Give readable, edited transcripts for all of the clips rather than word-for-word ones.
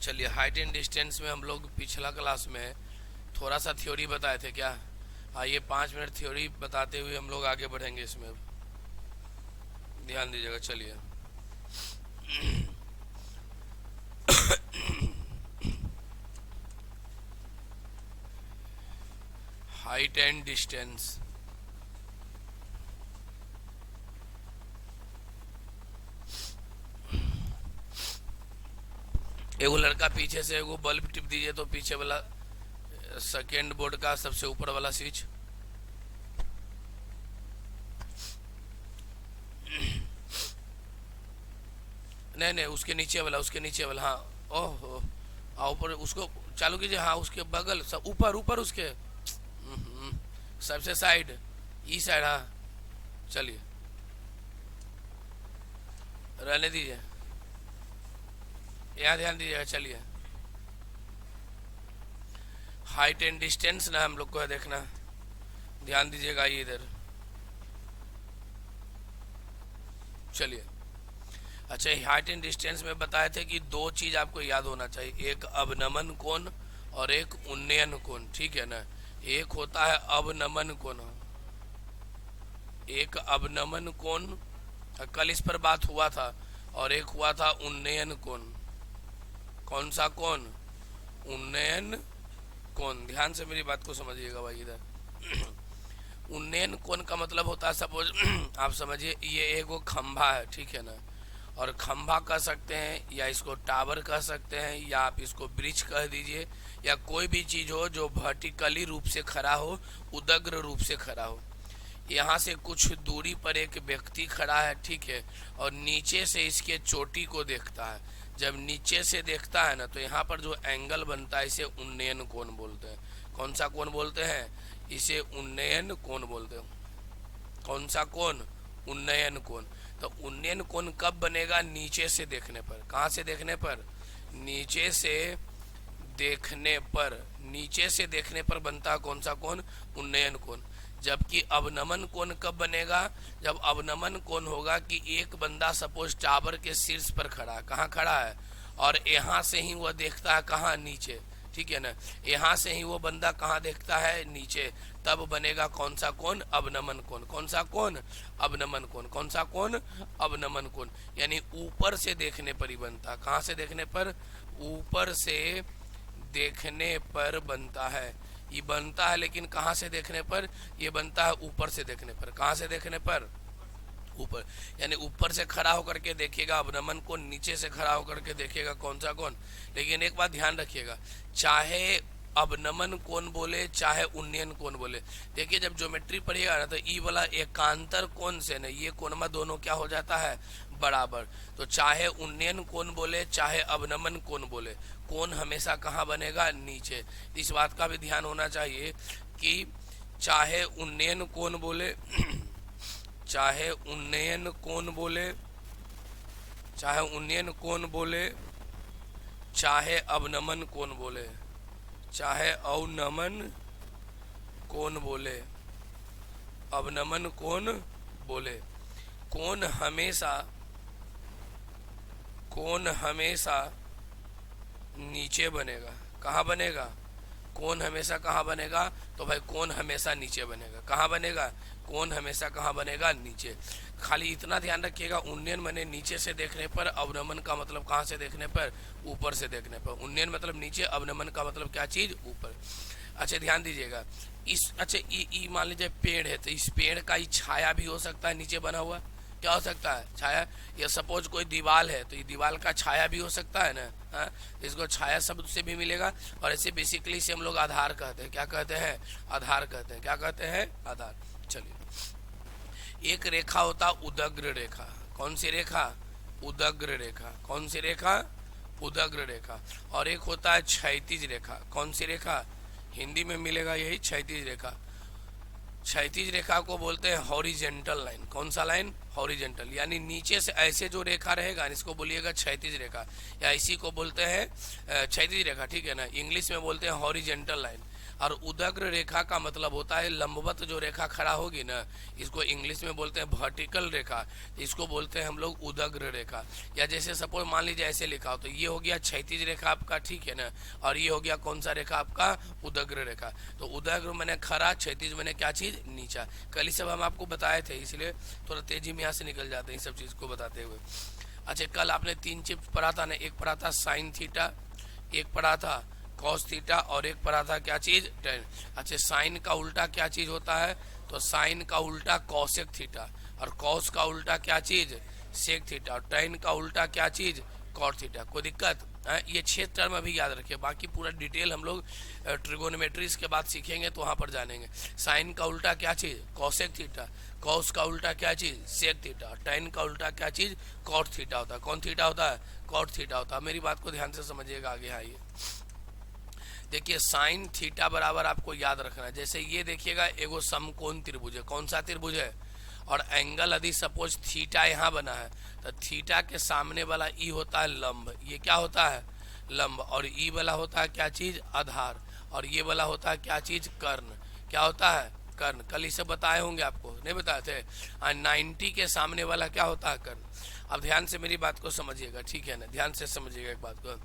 चलिए, height and distance में हम लोग पिछला क्लास में थोड़ा सा थ्योरी बताए थे क्या। आइए 5 मिनट थ्योरी बताते हुए हम लोग आगे बढ़ेंगे इसमें, ध्यान दीजिएगा। चलिए, हाइट एंड डिस्टेंस। एगो लड़का पीछे से एगो बल्ब टिप दीजिए तो पीछे वाला सेकेंड बोर्ड का सबसे ऊपर वाला स्विच। नहीं नहीं, उसके नीचे वाला, उसके नीचे वाला, हाँ। ओहो, हाँ ऊपर उसको चालू कीजिए। हाँ, उसके बगल सब ऊपर ऊपर उसके सबसे साइड, ई साइड। हाँ, चलिए रहने दीजिए, यहाँ ध्यान दीजिएगा। चलिए, हाइट एंड डिस्टेंस ना हम लोग को है देखना, ध्यान दीजिएगा। ये इधर चलिए। अच्छा, हाइट एंड डिस्टेंस में बताए थे कि दो चीज आपको याद होना चाहिए, एक अवनमन कोण और एक उन्नयन कोण, ठीक है ना। एक होता है अवनमन कोण, एक अवनमन कोण, कल इस पर बात हुआ था, और एक हुआ था उन्नयन कोण। कौन सा कोण? उन्नयन कोण। ध्यान से मेरी बात को समझिएगा भाई। इधर उन्नयन कोण का मतलब होता है, सपोज आप समझिए ये एगो खंभा है, ठीक है ना, और खंभा कह सकते हैं या इसको टावर कह सकते हैं या आप इसको ब्रिज कह दीजिए, या कोई भी चीज हो जो वर्टिकली रूप से खड़ा हो, उदग्र रूप से खड़ा हो। यहाँ से कुछ दूरी पर एक व्यक्ति खड़ा है, ठीक है, और नीचे से इसके चोटी को देखता है। जब नीचे से देखता है ना, तो यहाँ पर जो एंगल बनता है इसे उन्नयन कोण बोलते हैं। कौन सा कोण बोलते हैं? इसे उन्नयन कोण बोलते हैं। कौन सा कोण? उन्नयन कोण। तो उन्नयन कोण कब बनेगा? नीचे से देखने पर। कहाँ से देखने पर? नीचे से देखने पर। नीचे से देखने पर बनता है कौन सा कोण? उन्नयन कोण। जबकि अवनमन कोण कब बनेगा? जब अवनमन कोण होगा कि एक बंदा सपोज टावर के शीर्ष पर खड़ा है, कहाँ खड़ा है, और यहाँ से ही वह देखता है कहाँ? नीचे, ठीक है ना। यहाँ से ही वो बंदा कहाँ देखता है? नीचे। तब बनेगा कौन सा कोण? अवनमन कोण। कौन सा कोण? अवनमन कोण। कौन सा कोण? अवनमन कोण। यानी ऊपर से देखने पर ही बनता। कहाँ से देखने पर? ऊपर से देखने पर बनता है। ये बनता है, लेकिन कहाँ से देखने पर? ये बनता है ऊपर से देखने पर। कहाँ से देखने पर? ऊपर। यानी ऊपर से खड़ा होकर के देखिएगा अवनमन को, नीचे से खड़ा होकर के देखिएगा कौन सा कोण। लेकिन एक बात ध्यान रखिएगा, चाहे अवनमन कोण बोले चाहे उन्नयन कोण बोले, देखिए जब ज्योमेट्री पढ़िएगा ना, तो ई वाला एकांतर कोण से ना ये कोण में दोनों क्या हो जाता है? बराबर। तो चाहे उन्नयन कोण बोले चाहे अवनमन कोण बोले, कोण हमेशा कहाँ बनेगा? नीचे। इस बात का भी ध्यान होना चाहिए कि चाहे उन्नयन कोण बोले चाहे उन्नयन कोण बोले चाहे उन्नयन कोण बोले चाहे अवनमन कोण बोले, चाहे अवनमन कोण बोले, अवनमन कोण बोले, कोण हमेशा नीचे बनेगा। कहाँ बनेगा? कोण हमेशा कहाँ बनेगा? तो भाई कोण हमेशा नीचे बनेगा। कहाँ बनेगा? कोण हमेशा कहाँ बनेगा? नीचे। खाली इतना ध्यान रखिएगा, उन्नयन माने नीचे से देखने पर, अवनमन का मतलब कहाँ से देखने पर? ऊपर से देखने पर। उन्नयन मतलब नीचे, अवनमन का मतलब क्या चीज? ऊपर। अच्छा ध्यान दीजिएगा, इस अच्छा ई मान लीजिए पेड़ है, तो इस पेड़ का ही छाया भी हो सकता है नीचे बना हुआ। क्या हो सकता है? छाया। या सपोज कोई दीवाल है, तो ये दीवाल का छाया भी हो सकता है ना। हाँ, इसको छाया शब्द से भी मिलेगा। और ऐसे बेसिकली इसे हम लोग आधार कहते हैं। क्या कहते हैं? आधार कहते हैं। क्या कहते हैं? आधार। चलिए, एक रेखा होता उदग्र रेखा। कौन सी रेखा? उदग्र रेखा। कौन सी रेखा? उदग्र रेखा। और एक होता है क्षैतिज रेखा। कौन सी रेखा? हिंदी में मिलेगा यही, क्षैतिज रेखा। क्षैतिज रेखा को बोलते हैं हॉरिजेंटल लाइन। कौन सा लाइन? हॉरिजेंटल। यानी नीचे से ऐसे जो रेखा रहेगा इसको बोलिएगा क्षैतिज रेखा, या इसी को बोलते हैं क्षैतिज रेखा, ठीक है ना। इंग्लिश में बोलते हैं हॉरिजेंटल लाइन। और उदग्र रेखा का मतलब होता है लंबवत जो रेखा खड़ा होगी ना, इसको इंग्लिश में बोलते हैं वर्टिकल रेखा, इसको बोलते हैं हम लोग उदग्र रेखा। या जैसे सपोज मान लीजिए ऐसे लिखा हो तो ये हो गया क्षैतिज रेखा आपका, ठीक है ना, और ये हो गया कौन सा रेखा आपका, उदग्र रेखा। तो उदग्र मैंने खड़ा, क्षैतिज मैंने क्या चीज, नीचा। कल ही सब हम आपको बताए थे, इसलिए थोड़ा तेजी में यहाँ से निकल जाते हैं सब चीज को बताते हुए। अच्छा, कल आपने 3 चिप्स पढ़ा था ना, एक पढ़ा था साइन थीटा, एक पढ़ा था कॉस थीटा, और एक पढ़ा था क्या चीज, टेन। अच्छा, साइन का उल्टा क्या चीज होता है, तो साइन का उल्टा कॉसेक थीटा, और कॉस का उल्टा क्या चीज, सेक थीटा, और टेन का उल्टा क्या चीज, कॉट थीटा। कोई दिक्कत है? ये 6 टर्म अभी याद रखिए, बाकी पूरा डिटेल हम लोग ट्रिगोनोमेट्रीज के बाद सीखेंगे तो वहां पर जानेंगे। साइन का उल्टा क्या चीज, कॉसेक थीटा, कॉस का उल्टा क्या चीज, सेक थीटा, टेन का उल्टा क्या चीज, कॉट थीटा होता है। कौन थीटा होता है, कॉट थीटा होता है। मेरी बात को ध्यान से समझिएगा, आगे आइए। देखिए साइन थीटा बराबर आपको याद रखना है, जैसे ये देखिएगा एगो समकोण त्रिभुज है, कौन सा त्रिभुज है, और एंगल यदि सपोज थीटा यहाँ बना है तो थीटा के सामने वाला ई होता है लंब, ये क्या होता है, लंब, और ई वाला होता है क्या चीज, आधार, और ये वाला होता है क्या चीज, कर्ण। क्या होता है, कर्ण। कल इसे बताए होंगे आपको, नहीं बताए थे। 90 के सामने वाला क्या होता है, कर्ण। अब ध्यान से मेरी बात को समझिएगा, ठीक है ना, ध्यान से समझिएगा एक बात को।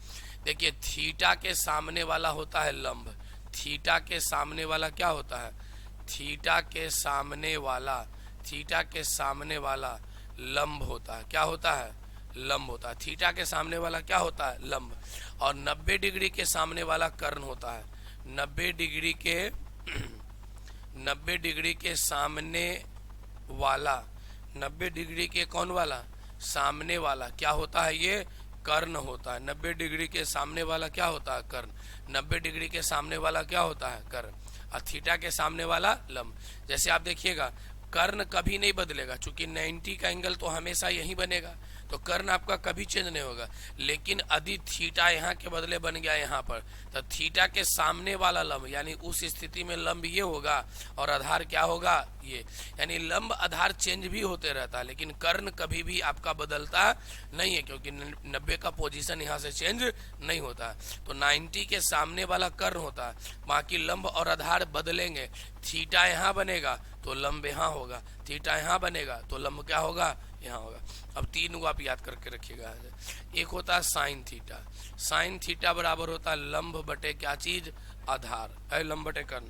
देखिए थीटा के सामने वाला होता है लंब, थीटा के सामने वाला क्या होता है, थीटा के सामने वाला, थीटा के सामने वाला लंब होता है। क्या होता है, लंब होता है। थीटा के सामने वाला क्या होता है, लंब। और 90 डिग्री के सामने वाला कर्ण होता है। 90 डिग्री के 90 डिग्री के सामने वाला, 90 डिग्री के कौन वाला, सामने वाला क्या होता है, ये कर्ण होता है। 90 डिग्री के सामने वाला क्या होता है, कर्ण। 90 डिग्री के सामने वाला क्या होता है, कर्ण। और थीटा के सामने वाला लंब। जैसे आप देखिएगा कर्ण कभी नहीं बदलेगा, चूंकि 90 का एंगल तो हमेशा यही बनेगा, तो कर्ण आपका कभी चेंज नहीं होगा। लेकिन यदि थीटा यहाँ के बदले बन गया यहाँ पर, तो थीटा के सामने वाला लंब, यानी उस स्थिति में लंब ये होगा और आधार क्या होगा, ये। यानी लंब आधार चेंज भी होते रहता है, लेकिन कर्ण कभी भी आपका बदलता नहीं है, क्योंकि 90 का पोजीशन यहाँ से चेंज नहीं होता है। तो 90 के सामने वाला कर्ण होता है, बाकी लंब और आधार बदलेंगे। थीटा यहाँ बनेगा तो लंब यहाँ होगा, थीटा यहाँ बनेगा तो लंब क्या होगा, यहाँ होगा। अब 3 को आप याद करके रखिएगा। एक होता है साइन थीटा, साइन थीटा बराबर होता है लंब बटे क्या चीज, आधार, है लंब बटे कर्ण,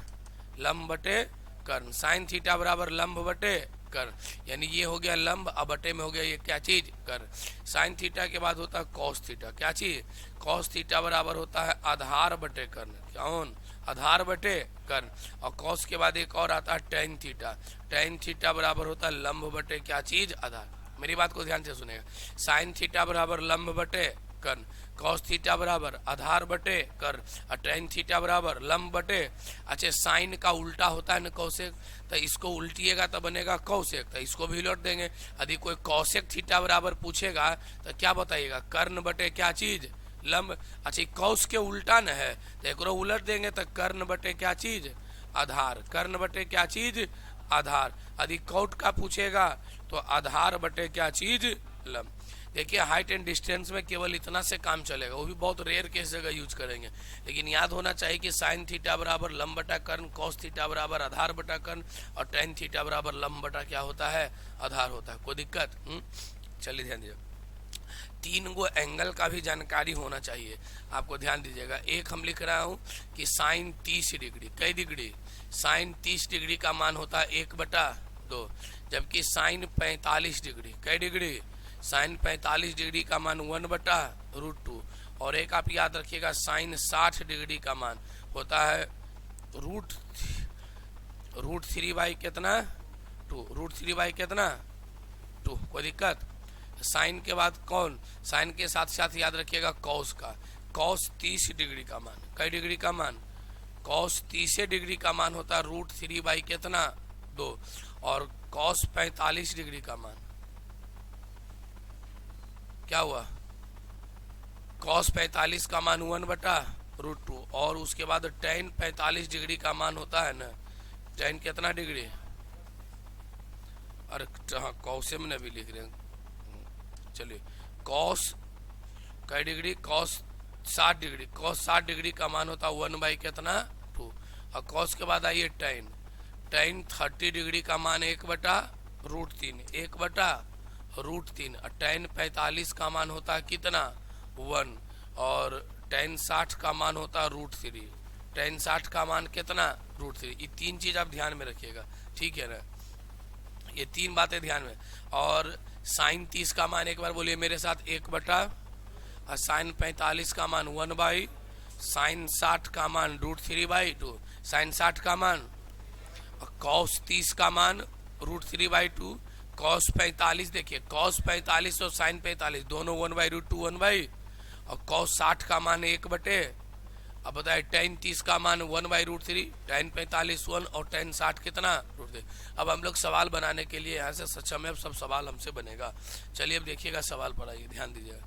लंब बटे कर्ण। साइन थीटा बराबर लंब बटे कर्ण, यानी ये हो गया लंब, अब बटे में हो गया ये क्या चीज, कर्ण। साइन थीटा के बाद होता है कॉस थीटा, क्या चीज, कॉस थीटा बराबर होता है आधार बटे कर्ण, कौन, आधार बटे कर्ण। और कॉस के बाद एक और आता है टेन थीटा, टेन थीटा बराबर होता है लंब बटे क्या चीज, आधार। मेरी बात को ध्यान से सुनेगा। साइन थीटा बराबर लंब बटे कर्ण, कॉस थीटा बराबर आधार बटे कर्ण, और टेन थीटा बराबर लंब बटे। अच्छा, साइन का उल्टा होता है ना कौसेक, तो इसको उल्टिएगा तो बनेगा कौसेक, तो इसको भी उलट देंगे। यदि कोई कौसेक थीटा बराबर पूछेगा तो क्या बताइएगा, कर्ण बटे क्या चीज, लंब। अच्छा, कौस के उल्टा न है तो एक उलट देंगे तो कर्ण बटे क्या चीज, आधार, कर्ण बटे क्या चीज, आधार। यदि कौट का पूछेगा तो आधार बटे क्या चीज, लंब। देखिए हाइट एंड डिस्टेंस में केवल इतना से काम चलेगा, वो भी बहुत रेयर केस जगह यूज करेंगे, लेकिन याद होना चाहिए कि साइन थीटा बराबर लंब बटा कर्ण, कॉस थीटा बराबर आधार बटा कर्ण, और टेन थीटा बराबर लंब बटा क्या होता है, आधार होता है। कोई दिक्कत, चलिए ध्यान दीजिए। 3 गो एंगल का भी जानकारी होना चाहिए, आपको ध्यान दीजिएगा। एक हम लिख रहा हूं कि साइन 30 डिग्री, कई डिग्री, साइन 30 डिग्री का मान होता है 1/2, जबकि साइन 45 डिग्री, कई डिग्री, साइन 45 डिग्री का मान 1/√2। और एक आप याद रखिएगा साइन 60 डिग्री का मान होता है √3 बाई कितना, 2, √3 बाई कितना, 2। कोई दिक्कत। साइन के बाद कौन, साइन के साथ साथ याद रखिएगा कॉस का, कॉस 30 डिग्री का मान, कई डिग्री का मान, कॉस 30 डिग्री का मान होता है √3 बाई कितना, 2। और कॉस 45 डिग्री का मान क्या हुआ, कॉस 45 का मान 1/√2। और उसके बाद टेन 45 डिग्री का मान होता है ना, टेन कितना डिग्री, अरे हाँ कॉस में भी लिख रहे हैं, चलिए कॉस कई degree, cos 60 degree, cos 60 degree का मान होता है 1 बाई कितना, 2। और कॉस के बाद आइए टेन। टेन 30 डिग्री का मान 1/√3, 1/√3। और टेन 45 का मान होता है कितना 1। और टेन 60 का मान होता है √3। टेन 60 का मान कितना √3। ये तीन चीज आप ध्यान में रखिएगा, ठीक है ना, ये तीन बातें ध्यान में। और साइन 30 का मान एक बार बोलिए मेरे साथ 1/, और साइन 45 का मान 1/, साइन 60 का मान √3/2, साइन 60 का मान, और कॉस 30 का मान √3/2, कॉस 45 देखिए, कॉस 45 और साइन 45 दोनों 1/√2 1/, और कॉस 60 का मान 1/। अब बताए टेन 30 का मान 1/√3, टेन 45 1 और टेन 60 कितना √3। अब हम लोग सवाल बनाने के लिए यहाँ से सक्षम है, अब सब सवाल हमसे बनेगा। चलिए अब देखिएगा सवाल पढ़ाइए, ध्यान दीजिएगा।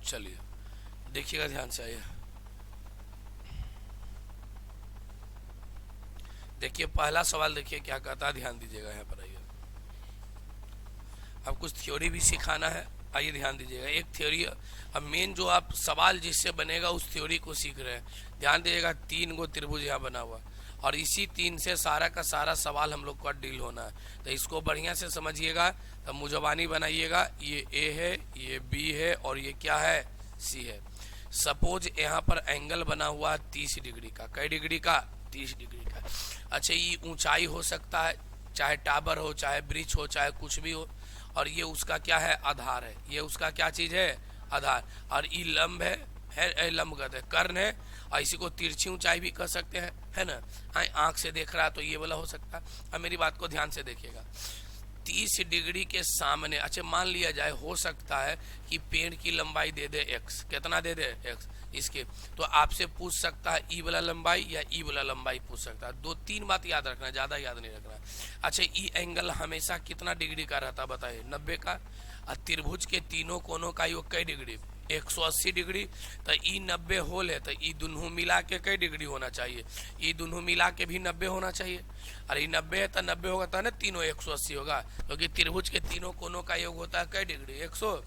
चलिए देखिएगा ध्यान से, आइए देखिए पहला सवाल देखिए क्या कहता है, ध्यान दीजिएगा यहाँ पर। आइए अब कुछ थ्योरी भी सिखाना है, आइए ध्यान दीजिएगा। एक थ्योरी, अब मेन जो आप सवाल जिससे बनेगा उस थ्योरी को सीख रहे हैं। ध्यान दीजिएगा 3 गो त्रिभुज यहाँ बना हुआ, और इसी 3 से सारा का सारा सवाल हम लोग का डील होना है। तो इसको बढ़िया से समझिएगा, तब मुजबानी बनाइएगा। ये ए है, ये बी है, और ये क्या है सी है। सपोज यहाँ पर एंगल बना हुआ 30 डिग्री का, कई डिग्री का 30 डिग्री का। अच्छा ये ऊंचाई हो सकता है, चाहे टावर हो, चाहे ब्रिज हो, चाहे कुछ भी हो, और ये उसका क्या है आधार है, ये उसका क्या चीज है आधार। और ये लंब है लंब कहते हैं, कर्ण है, और इसी को तिरछी ऊंचाई भी कह सकते हैं, है ना। आंख से देख रहा है तो ये वाला हो सकता है। अब मेरी बात को ध्यान से देखिएगा, 30 डिग्री के सामने, अच्छा मान लिया जाए हो सकता है कि पेड़ की लंबाई दे दे x, कितना दे दे x इसके, तो आपसे पूछ सकता है ई वाला लंबाई या ई वाला लंबाई पूछ सकता है। 2-3 बात याद रखना, ज्यादा याद नहीं रखना। अच्छा ई एंगल हमेशा कितना डिग्री का रहता है बताइए, 90 का। और त्रिभुज के तीनों कोनों का योग कई डिग्री, 180 डिग्री। तो ई 90 होल है, तो ई दोनों मिला के कई डिग्री होना चाहिए, ई दोनों मिला के भी 90 होना चाहिए। और ये 90 है तो 90 होगा तो ना तीनों 180 होगा, क्योंकि त्रिभुज के तीनों कोनों का योग होता है कई डिग्री 100।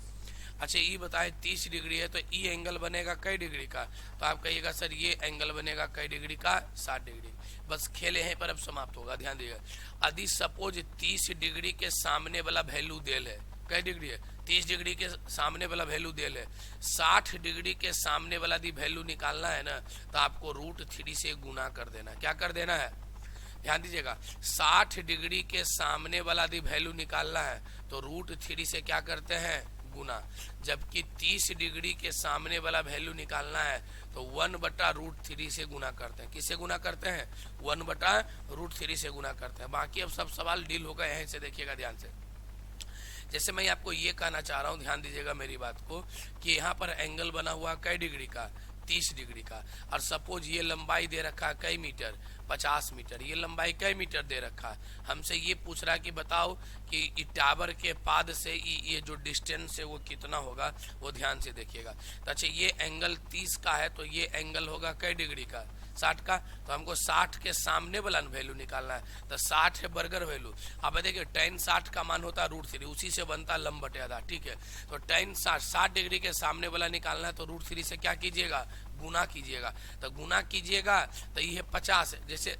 अच्छा ई बताए 30 डिग्री है, तो ई एंगल बनेगा कई डिग्री का, तो आप कहिएगा सर ये एंगल बनेगा कई डिग्री का 60 डिग्री। बस खेले हैं पर अब समाप्त होगा, ध्यान दीजिएगा। यदि सपोज 30 डिग्री के सामने वाला वैल्यू देल है, कई डिग्री है 30 डिग्री के सामने वाला वैल्यू देल है, 60 डिग्री के सामने वाला यदि वैल्यू निकालना है ना, तो आपको √3 से गुना कर देना। क्या कर देना है ध्यान दीजिएगा, 60 डिग्री के सामने वाला यदि वैल्यू निकालना है तो √3 से क्या करते हैं गुना। जबकि 30 डिग्री के सामने वाला वैल्यू निकालना है तो 1/√3 से गुना करते हैं। किससे गुना करते हैं 1/√3 से गुना करते हैं। बाकी अब सब सवाल डील होगा, यहीं से देखिएगा ध्यान से। जैसे मैं आपको ये कहना चाह रहा हूँ, ध्यान दीजिएगा मेरी बात को, कि यहाँ पर एंगल बना हुआ कई डिग्री का 30 डिग्री का, और सपोज ये लंबाई दे रखा है कई मीटर 50 मीटर, ये लंबाई कई मीटर दे रखा है। हमसे ये पूछ रहा है कि बताओ कि टावर के पाद से ये जो डिस्टेंस है वो कितना होगा, वो ध्यान से देखिएगा। तो अच्छा ये एंगल 30 का है, तो ये एंगल होगा कई डिग्री का 60 का, तो हमको 60 के सामने वाला वैल्यू निकालना है। तो 60 है बर्गर वैल्यू। अब देखिए tan 60 का मान होता है √3, उसी से बनता है लंब बटे आधा, ठीक है। तो tan 60 डिग्री के सामने वाला निकालना है, तो √3 से क्या कीजिएगा गुना कीजिएगा। तो गुना कीजिएगा तो ये 50 है, जैसे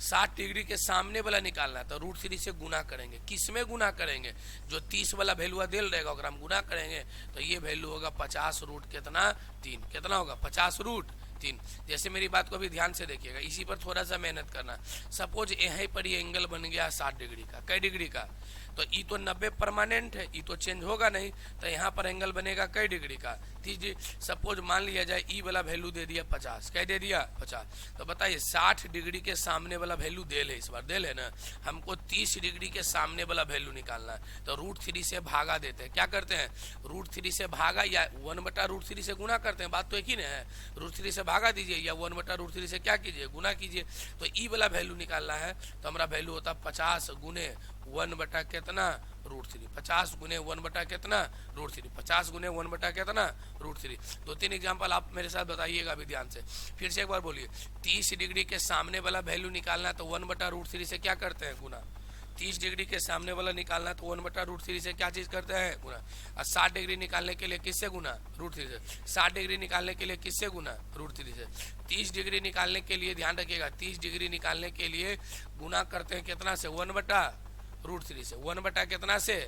60 डिग्री के सामने वाला निकालना है तो √3 से गुना करेंगे। किसमें गुना करेंगे, जो 30 वाला वैल्यू दिल रहेगा हम गुना करेंगे, तो ये वैल्यू होगा 50 √ कितना 3, कितना होगा 50 √3। जैसे मेरी बात को भी ध्यान से देखिएगा, इसी पर थोड़ा सा मेहनत करना। सपोज यहीं पर ये एंगल बन गया 60 डिग्री का, कई डिग्री का, तो ई तो 90 परमानेंट है, ई तो चेंज होगा नहीं, तो यहाँ पर एंगल बनेगा कई डिग्री का 30। सपोज मान लिया जाए ई वाला वैल्यू दे दिया 50, क्या दे दिया 50। तो बताइए 60 डिग्री के सामने वाला वैल्यू देल है, इस बार देल है ना, हमको 30 डिग्री के सामने वाला वैल्यू निकालना है। तो √3 से भागा देते हैं, क्या करते हैं √3 से भागा या 1/√3 से गुना करते हैं, बात तो एक ही ना है। √3 से भागा दीजिए या 1/√3 से क्या कीजिए गुना कीजिए। तो ई वाला वैल्यू निकालना है, तो हमारा वैल्यू होता 50 गुने 1/ कितना √3, 50 गुने 1/ कितना √3, 50 गुने 1/ कितना √3। 2-3 एग्जाम्पल आप मेरे साथ बताइएगा अभी ध्यान से, फिर से एक बार बोलिए। 30 डिग्री के सामने वाला वैल्यू निकालना है तो 1/√3 से क्या करते हैं गुना, 30 डिग्री के सामने वाला निकालना तो 1/√3 से क्या चीज करते हैं गुना। और 60 डिग्री निकालने के लिए किससे गुना, √3 से। 60 डिग्री निकालने के लिए किससे गुना, √3 से। 30 डिग्री निकालने के लिए ध्यान रखिएगा, 30 डिग्री निकालने के लिए गुना करते हैं कितना से, 1/√3 से। 1 कितना से,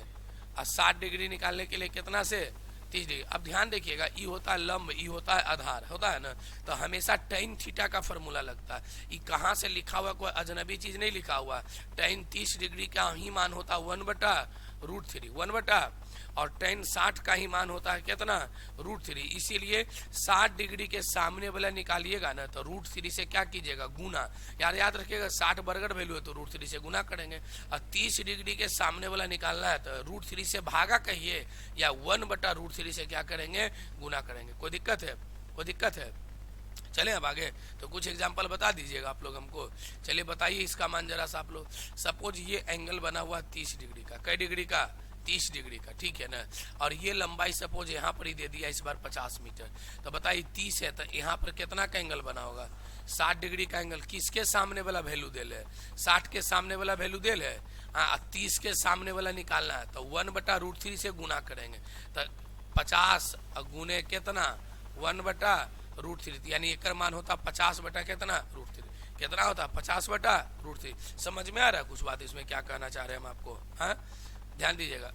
और 60 डिग्री निकालने के लिए कितना से, 30 डिग्री। अब ध्यान देखिएगा, ई होता है लंब, ई होता है आधार, होता है ना, तो हमेशा tan थीटा का फॉर्मूला लगता है। ये कहाँ से लिखा हुआ, कोई अजनबी चीज नहीं लिखा हुआ। tan 30 डिग्री का ही मान होता है 1/√3, 1 और tan 60 का ही मान होता है कितना, √3। इसीलिए 60 डिग्री के सामने वाला निकालिएगा ना तो √3 से क्या कीजिएगा, गुना। यार याद रखिएगा 60 बरगद वैल्यू है तो √3 से गुना करेंगे। और 30 डिग्री के सामने वाला निकालना है तो √3 से भागा कहिए या 1/√3 से क्या करेंगे, गुना करेंगे। कोई दिक्कत है, कोई दिक्कत है। चले अब आगे, तो कुछ एग्जाम्पल बता दीजिएगा आप लोग हमको। चलिए बताइए इसका मान जरा सा आप लोग। सपोज ये एंगल बना हुआ 30 डिग्री का, कई डिग्री का, 30 डिग्री का, ठीक है ना। और ये लंबाई सपोज यहाँ पर ही दे दिया इस बार 50 मीटर। तो बताइए 30 है तो यहाँ पर कितना का एंगल बना होगा, 60 डिग्री का एंगल। किसके सामने वाला वैल्यू दे ले, 60 के सामने वाला वैल्यू दे ले। हाँ, 30 के सामने वाला निकालना है तो 1/√3 से गुना करेंगे। तो 50 गुने कितना, 1/√3, यानी एक मान होता 50 बटा कितना, √3। कितना होता 50/√3। समझ में आ रहा है कुछ बात इसमें, क्या कहना चाह रहे हैं हम आपको। हाँ, ध्यान दीजिएगा।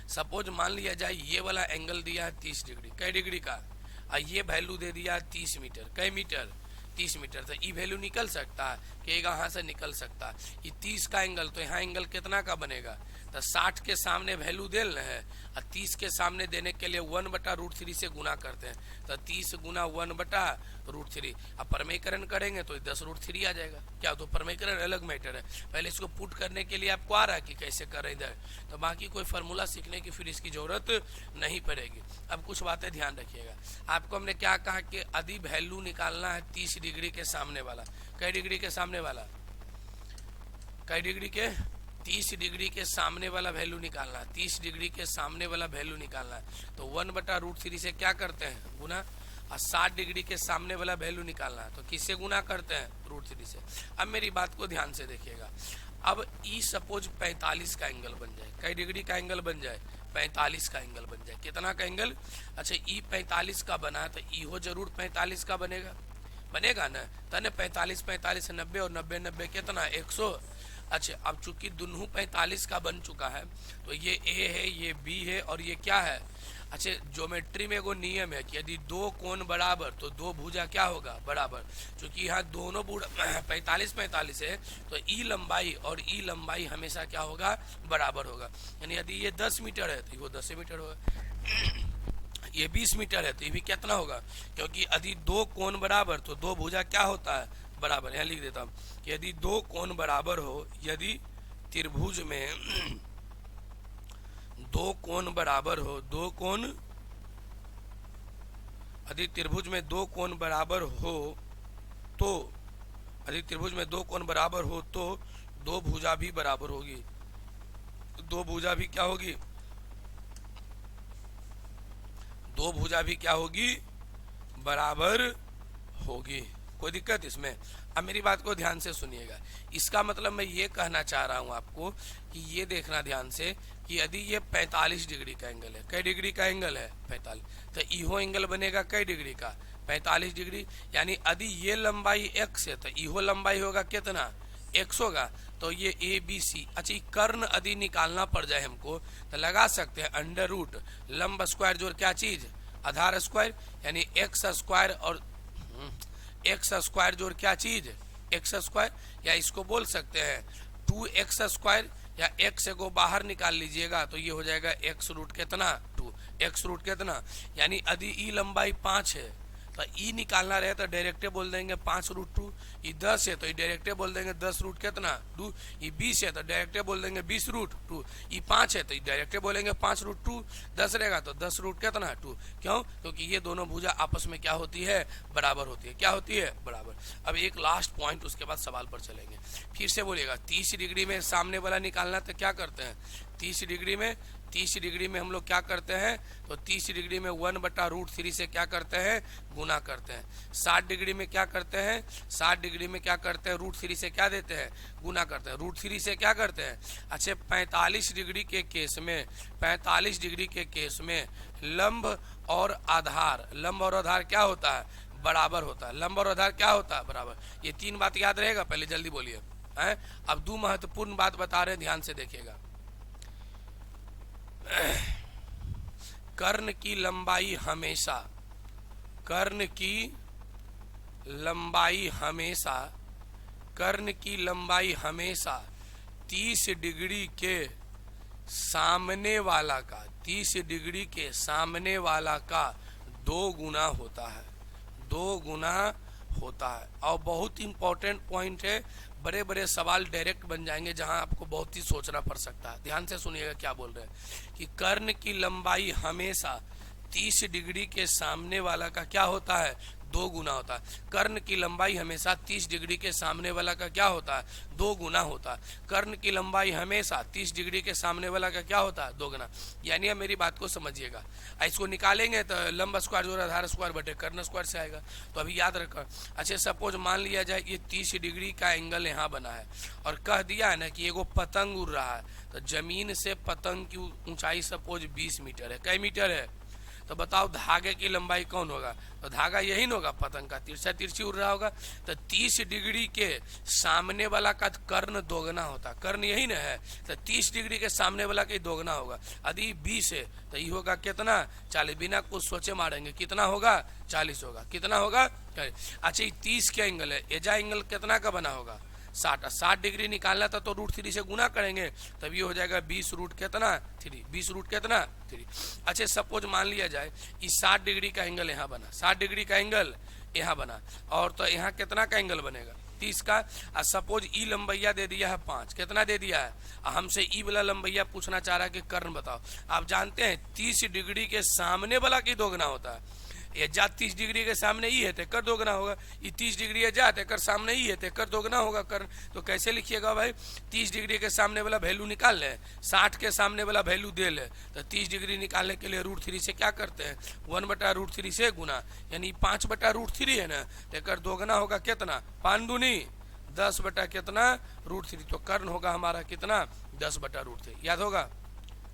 सपोज मान लिया जाए ये वाला एंगल दिया है 30 डिग्री, कई डिग्री का, और ये वैल्यू दे दिया 30 मीटर, कई मीटर, 30 मीटर। तो ये वैल्यू निकल सकता है कि यहाँ से निकल सकता है। ये 30 का एंगल, तो यहाँ एंगल कितना का बनेगा, तो 60 के सामने वैल्यू दे रहे हैं और 30 के सामने देने के लिए 1/√3 से गुना करते हैं। तो 30 गुना 1/√3। अब परमेकरण करेंगे तो 10√3 आ जाएगा। क्या, तो परमेकरण अलग मैटर है। पहले इसको पुट करने के लिए आपको आ रहा है कि कैसे करें इधर, तो बाकी कोई फार्मूला सीखने की फिर इसकी जरूरत नहीं पड़ेगी। अब कुछ बातें ध्यान रखिएगा। आपको हमने क्या कहा कि यदि वैल्यू निकालना है 30 डिग्री के सामने वाला, कई डिग्री के सामने वाला, कई डिग्री के, 30 डिग्री के सामने वाला वैल्यू निकालना है, 30 डिग्री के सामने वाला वैल्यू निकालना है तो 1/√3 से क्या करते हैं, गुना। और 60 डिग्री के सामने वाला वैल्यू निकालना है तो किससे गुना करते हैं, √3 से। अब मेरी बात को ध्यान से देखिएगा। अब ई सपोज 45 का एंगल बन जाए, कई डिग्री का एंगल बन जाए, 45 का एंगल बन जाए। कितना का एंगल, अच्छा ई 45 का बना तो ई हो जरूर 45 का बनेगा, बनेगा ना। तने 45 45 90 और 90 90 कितना, 100। अच्छा, अब चूंकि दोनों 45 का बन चुका है तो ये ए है, ये बी है और ये क्या है। अच्छा, ज्योमेट्री में एगो नियम है कि यदि दो कोण बराबर तो दो भुजा क्या होगा, बराबर। क्योंकि यहाँ दोनों 45 45 है तो ई लंबाई और ई लंबाई हमेशा क्या होगा, बराबर होगा। यानी यदि ये 10 मीटर है तो वो 10 मीटर होगा, ये 20 मीटर है तो ये भी कितना होगा, क्योंकि यदि दो कोण बराबर तो दो भुजा क्या होता है, बराबर। यहाँ लिख देता हूँ कि यदि दो कोण बराबर हो, यदि त्रिभुज में दो कोण बराबर हो, दो कोण, यदि त्रिभुज में दो कोण बराबर हो तो, यदि त्रिभुज में दो कोण बराबर हो तो दो भुजा भी बराबर होगी, दो भुजा भी क्या होगी, दो भुजा भी क्या होगी, बराबर होगी। कोई दिक्कत इसमें। अब मेरी बात को ध्यान से सुनिएगा। इसका मतलब मैं ये कहना चाह रहा हूं आपको कि ये देखना ध्यान से कि यदि ये 45 डिग्री का एंगल है, कई डिग्री का एंगल है 45, तो इहो एंगल बनेगा कई डिग्री का, 45 डिग्री। यानी यदि ये लंबाई x है तो इहो लंबाई होगा कितना, x होगा। तो ये ए बी सी। अच्छा, कर्ण यदि निकालना पड़ जाए हमको तो लगा सकते हैं अंडर रूट लंब स्क्वायर जोड़ क्या चीज, आधार स्क्वायर, यानी एक्स स्क्वायर और एक्स स्क्वायर जोड़ क्या चीज, एक्स स्क्वायर। या इसको बोल सकते हैं 2x स्क्वायर, या x को बाहर निकाल लीजिएगा तो ये हो जाएगा x रूट कितना, 2, x रूट कितना। यानी यदि ई लंबाई 5 है तो ई निकालना रहे तो डायरेक्टे बोल देंगे 5√2। ये 10 है तो ये डायरेक्टे बोल देंगे 10 रूट कितना, 2। ये 20 है तो डायरेक्टे बोल देंगे 20√2। ये 5 है तो डायरेक्टे बोलेंगे 5√2। 10 रहेगा तो 10 रूट कितना, 2। क्यों, क्योंकि ये दोनों भुजा आपस में क्या होती है, बराबर होती है। क्या होती है, बराबर। अब एक लास्ट पॉइंट, उसके बाद सवाल पर चलेंगे। फिर से बोलिएगा, 30 डिग्री में सामने वाला निकालना तो क्या करते हैं, 30 डिग्री में 30 डिग्री में हम लोग क्या करते हैं, तो 30 डिग्री में 1/√3 से क्या करते हैं, गुना करते हैं। 60 डिग्री में क्या करते हैं, 60 डिग्री में क्या करते हैं, √3 से क्या देते हैं, गुना करते हैं। √3 से क्या करते हैं। अच्छा 45 डिग्री के केस में, 45 डिग्री के केस में लंब और आधार, लंब और आधार क्या होता है, बराबर होता है। लंब और आधार क्या होता है, बराबर। ये 3 बात याद रहेगा, पहले जल्दी बोलिए। अब 2 महत्वपूर्ण बात बता रहे हैं, ध्यान से देखिएगा। कर्ण की लंबाई हमेशा, कर्ण की लंबाई हमेशा, कर्ण की लंबाई हमेशा 30 डिग्री के सामने वाला का, 30 डिग्री के सामने वाला का 2 गुना होता है, 2 गुना होता है। और बहुत इंपॉर्टेंट पॉइंट है, बड़े बड़े सवाल डायरेक्ट बन जाएंगे जहां आपको बहुत ही सोचना पड़ सकता है। ध्यान से सुनिएगा क्या बोल रहे हैं कि कर्ण की लंबाई हमेशा 30 डिग्री के सामने वाला का क्या होता है, 2 गुना होता है। कर्ण की लंबाई हमेशा 30 डिग्री के सामने वाला का क्या होता है, 2 गुना होता है। कर्ण की लंबाई हमेशा 30 डिग्री के सामने वाला का क्या होता है, 2 गुना। यानी अब मेरी बात को समझिएगा। इसको निकालेंगे तो लंब स्क्वायर जोड़ आधार स्क्वायर बटे कर्ण स्क्वायर से आएगा। तो अभी याद रखो। अच्छा सपोज मान लिया जाए ये 30 डिग्री का एंगल यहाँ बना है और कह दिया है ना कि एगो पतंग उड़ रहा है, तो जमीन से पतंग की ऊंचाई सपोज 20 मीटर है। कई मीटर है, तो बताओ धागे की लंबाई कौन होगा, तो धागा यही ना होगा, पतंग का तिरछा तिरछी उड़ रहा होगा। तो 30 डिग्री के सामने वाला का कर्ण 2 गुना होता, कर्ण यही ना है, तो 30 डिग्री के सामने वाला का 2 गुना होगा। यदि 20 है तो ये होगा कितना, 40। बिना कुछ सोचे मारेंगे, कितना होगा, 40 होगा। कितना होगा, 40। अच्छा ये 30 का एंगल है, एजा एंगल कितना का बना होगा, 60। 60 डिग्री निकालना था तो √3 से गुना करेंगे, तब ये हो जाएगा 20 रूट कितना 3, 20 रूट कितना 3। अच्छा सपोज मान लिया जाए इस 60 डिग्री का एंगल यहाँ बना, 60 डिग्री का एंगल यहाँ बना, और तो यहाँ कितना का एंगल बनेगा, 30 का। और सपोज ई लंबैया दे दिया है 5, कितना दे दिया है, हमसे ई वाला लंबैया पूछना चाह रहा है कि कर्ण बताओ। आप जानते हैं 30 डिग्री के सामने वाला की 2 गुना होता है। ये जा 30 डिग्री के सामने ही है तो कर 2 गुना होगा, ये 30 डिग्री है जा तो कर सामने ही है तो कर 2 गुना होगा कर्ण। तो कैसे लिखिएगा भाई, 30 डिग्री के सामने वाला वैल्यू निकाल ले, 60 के सामने वाला वैल्यू दे ले, तो 30 डिग्री निकालने के लिए √3 से क्या करते हैं, 1/√3 से गुना, यानी 5/√3 है ना, तो कर 2 गुना होगा कितना, 5 दूनी 10 बटा कितना √3। तो कर्ण होगा हमारा कितना, 10/√3। याद होगा,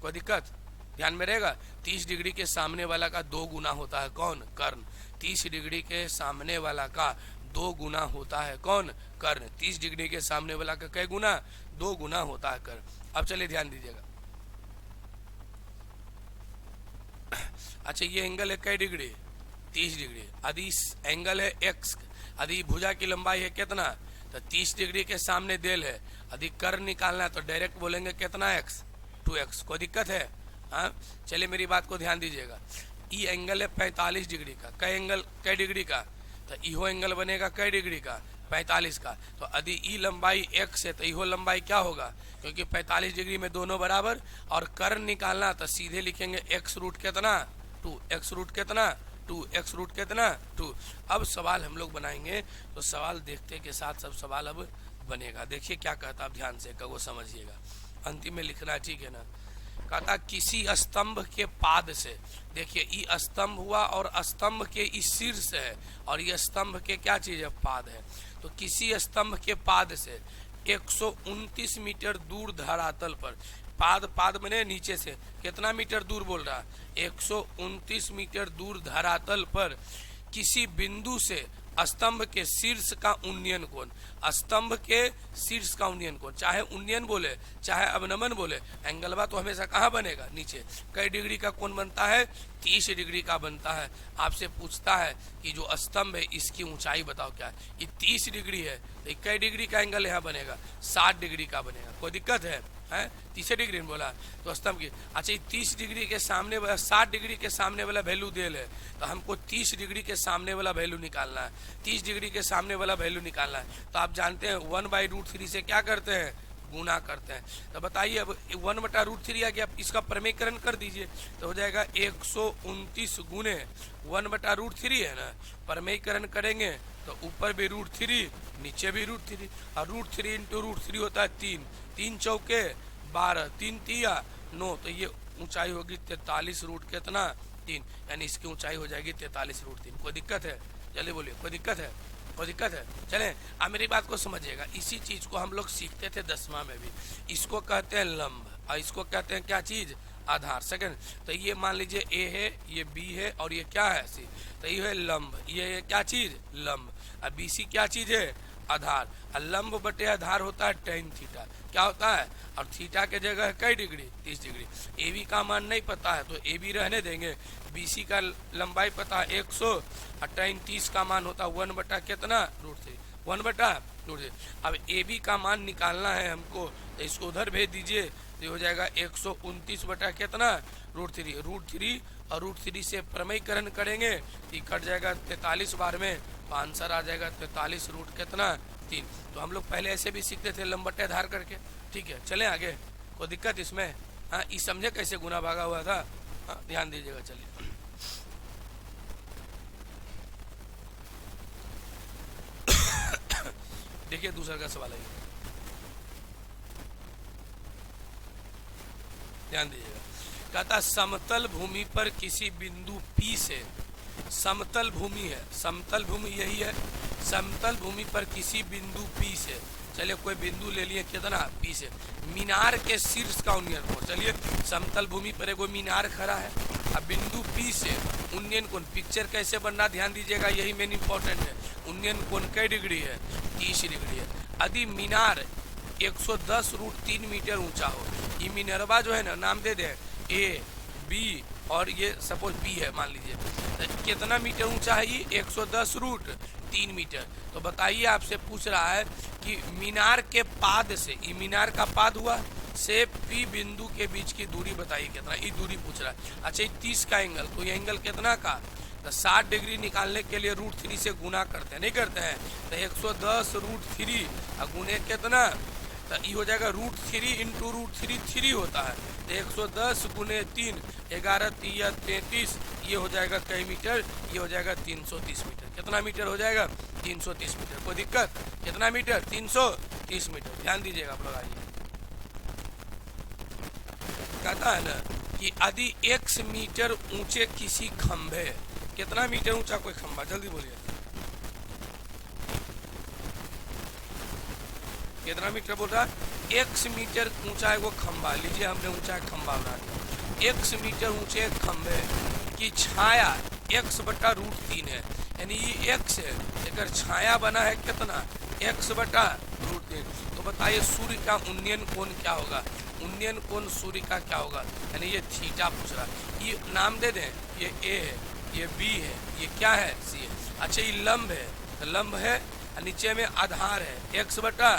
कोई दिक्कत, ध्यान में रहेगा। 30 डिग्री के सामने वाला का 2 गुना होता है कौन, कर्ण। 30 डिग्री के सामने वाला का 2 गुना होता है कौन, कर्ण। 30 डिग्री के सामने वाला का कै गुना, 2 गुना होता है कर्ण। अब चलिए ध्यान दीजिएगा। अच्छा ये एंगल है कै डिग्री, 30 डिग्री। यदि एंगल है x, यदि भुजा की लंबाई है कितना, तो 30 डिग्री के सामने देल है, यदि कर्ण निकालना है तो डायरेक्ट बोलेंगे कितना x, 2x। कोई दिक्कत है, हाँ। चलिए मेरी बात को ध्यान दीजिएगा। ई एंगल है 45 डिग्री का, कै एंगल कै डिग्री का, तो इहो एंगल बनेगा कै डिग्री का, 45 का। तो यदि ई लंबाई x है तो इहो लंबाई क्या होगा, क्योंकि 45 डिग्री में दोनों बराबर। और कर्ण निकालना तो सीधे लिखेंगे x रूट कितना 2, x रूट कितना 2, x रूट कितना 2। अब सवाल हम लोग बनाएंगे, तो सवाल देखते के साथ सब सवाल अब बनेगा। देखिए क्या कहता, आप ध्यान से कगो समझिएगा, अंतिम में लिखना, ठीक है ना। कहता किसी स्तंभ के पाद से, देखिए ये स्तंभ हुआ और स्तंभ के इस शीर्ष है, और ये स्तंभ के क्या चीज है, पाद है। तो किसी स्तंभ के पाद से 129 मीटर दूर धरातल पर, पाद पाद बने नीचे से कितना मीटर दूर बोल रहा, 129 मीटर दूर धरातल पर किसी बिंदु से स्तंभ के शीर्ष का उन्नयन कोण, स्तंभ के शीर्ष का उन्नयन कोण, चाहे उन्नयन बोले चाहे अवनमन बोले, एंगलवा तो हमेशा कहाँ बनेगा, नीचे। कई डिग्री का कोण बनता है, 30 डिग्री का बनता है। आपसे पूछता है कि जो स्तंभ है इसकी ऊंचाई बताओ क्या है, ये 30 डिग्री है, तो कई डिग्री का एंगल यहाँ बनेगा, 60 डिग्री का बनेगा। कोई दिक्कत है, 30 डिग्री में बोला तो स्तंभ की। अच्छा 30 डिग्री के सामने वाला, 60 डिग्री के सामने वाला वैल्यू दे ले, तो हमको 30 डिग्री के सामने वाला वैल्यू निकालना है, 30 डिग्री के सामने वाला वैल्यू निकालना है। तो आप जानते हैं 1/√3 से क्या करते हैं, गुना करते हैं। तो बताइए अब 1/√3 आ गया, इसका प्रमेयकरण कर दीजिए, तो हो जाएगा 129 गुने 1/√3 है ना, प्रमेयकरण करेंगे तो ऊपर भी √3 नीचे भी √3, और √3 × √3 होता है 3, 3 चौके 12, 3 तिया 9, तो ये ऊंचाई होगी 43 रूट कितना 3, यानी इसकी ऊंचाई हो जाएगी 43 रूट 3। कोई दिक्कत है? चलिए बोलिए, कोई दिक्कत है? कोई दिक्कत है? चलें, अब मेरी बात को समझिएगा। इसी चीज को हम लोग सीखते थे 10वां में भी। इसको कहते हैं लंब और इसको कहते हैं क्या चीज? आधार। सेकंड, तो ये मान लीजिए ए है, ये बी है और ये क्या है? सी। तो ये है लंब, ये क्या चीज? लंब। अब बी सी क्या चीज है? आधार। और लंब बटे आधार होता है tan थीटा। क्या होता है? और थीटा के जगह है कई डिग्री? 30 डिग्री। ए बी का मान नहीं पता है तो ए बी रहने देंगे। बी सी का लंबाई पता है 100 और tan 30 का मान होता है 1 बटा कितना? √3। 1 बटा √3। अब ए बी का मान निकालना है हमको, तो इसको उधर भेज दीजिए, तो हो जाएगा 129 बटा कितना? √3। √3 और √3 से प्रमेयकरण करेंगे तो कट जाएगा 43 बार में, तो आंसर आ जाएगा 43 रूट कितना? 3। तो हम लोग पहले ऐसे भी सीखते थे लंब बटे आधार करके। ठीक है, चलें आगे। कोई दिक्कत इसमें? हाँ, इस समझे कैसे गुना भागा हुआ था? हाँ, ध्यान दीजिएगा। चलिए देखिए दूसरा का सवाल है, ध्यान दीजिएगा। कहता समतल भूमि पर किसी बिंदु P से, समतल भूमि है, समतल भूमि यही है, समतल भूमि पर किसी बिंदु P से, चलिए कोई बिंदु ले लिए कितना? P से, मीनार के शीर्ष का उन्नयन कोण। चलिए समतल भूमि पर एगो मीनार खड़ा है, अब बिंदु P से उन्नयन कोण, पिक्चर कैसे बनना ध्यान दीजिएगा, यही मेन इंपॉर्टेंट है। उन्नयन कोण कई डिग्री है? 30 डिग्री है। यदि मीनार 110 रूट 3 मीटर ऊंचा हो, ये मिनरवा जो है ना, नाम दे दे ए बी और ये सपोज बी है मान लीजिए, तो कितना मीटर ऊंचा है ये? 110 रूट 3 मीटर। तो बताइए, आपसे पूछ रहा है कि मीनार के पाद से, ये मीनार का पाद हुआ, से पी बिंदु के बीच की दूरी बताइए कितना? ये दूरी पूछ रहा है। अच्छा, ये 30 का एंगल, तो ये एंगल कितना का? तो 60 डिग्री निकालने के लिए √3 से गुना करते हैं, नहीं करते हैं? तो 110 √3 और गुने कितना? तो ये हो जाएगा √3 इंटू √3 3 होता है, तो 110 गुने 3, 11 3 33, ये हो जाएगा कई मीटर? ये हो जाएगा 330 मीटर। कितना मीटर हो जाएगा? 330 मीटर। कोई दिक्कत? कितना मीटर? 330 मीटर। ध्यान दीजिएगा आप लोग। आइए, कहता है ना कि यदि x मीटर ऊंचे किसी खंभे, कितना मीटर ऊंचा कोई खंभा? जल्दी बोलिए, कितना मीटर बोल रहा है? x मीटर ऊंचा है वो खंभा, लीजिए हमने ऊंचा खंभा बना दिया। x मीटर ऊंचे खंभे की छाया x बटा √3 है, यानी ये x है, अगर छाया बना है कितना? x बटा √3। तो बताइए सूर्य का उन्नयन कोण क्या होगा? उन्नयन कोण सूर्य का क्या होगा? यानी ये थीटा पूछ रहा है। ये नाम दे दें, ये a है, ये b है, ये क्या है? c है। अच्छा, ये लंब है, तो लंब है, नीचे में आधार है x बटा